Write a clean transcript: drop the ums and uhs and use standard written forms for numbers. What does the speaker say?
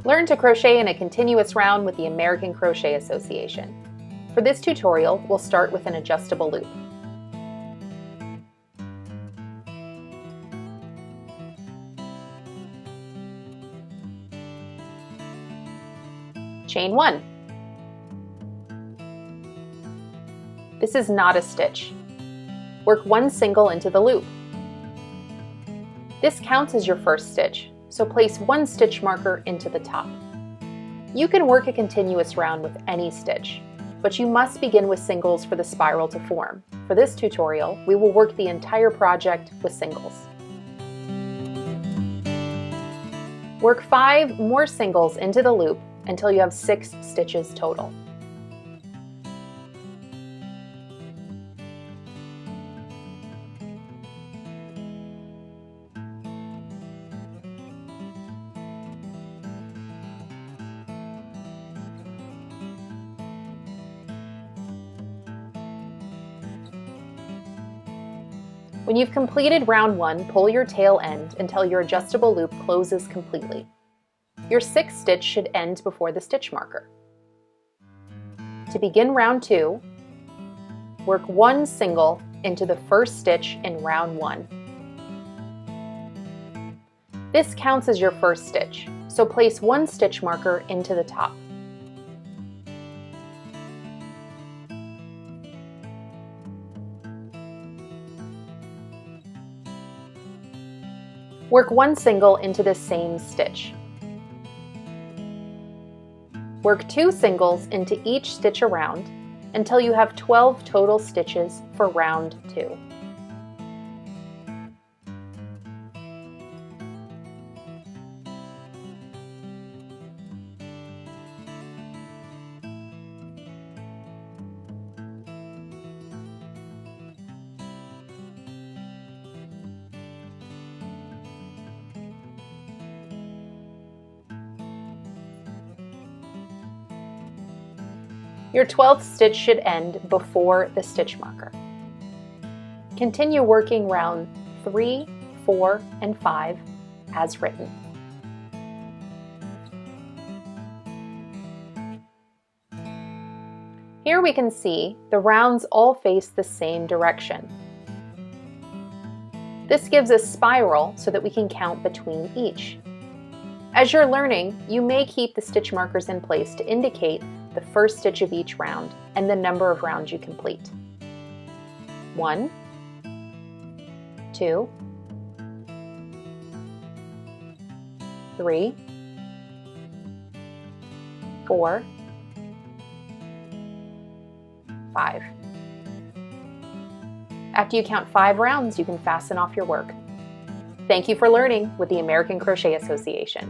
Learn to crochet in a continuous round with the American Crochet Association. For this tutorial, we'll start with an adjustable loop. Chain 1. This is not a stitch. Work 1 single into the loop. This counts as your first stitch, so place 1 stitch marker into the top. You can work a continuous round with any stitch, but you must begin with singles for the spiral to form. For this tutorial, we will work the entire project with singles. Work 5 more singles into the loop until you have 6 stitches total. When you've completed round 1, pull your tail end until your adjustable loop closes completely. Your 6th stitch should end before the stitch marker. To begin round 2, work 1 single into the first stitch in round 1. This counts as your first stitch, so place 1 stitch marker into the top. Work 1 single into the same stitch. Work 2 singles into each stitch around until you have 12 total stitches for round 2. Your 12th stitch should end before the stitch marker. Continue working round 3, 4, and 5 as written. Here we can see the rounds all face the same direction. This gives a spiral so that we can count between each. As you're learning, you may keep the stitch markers in place to indicate the first stitch of each round and the number of rounds you complete. 1, 2, 3, 4, 5. After you count 5 rounds, you can fasten off your work. Thank you for learning with the American Crochet Association.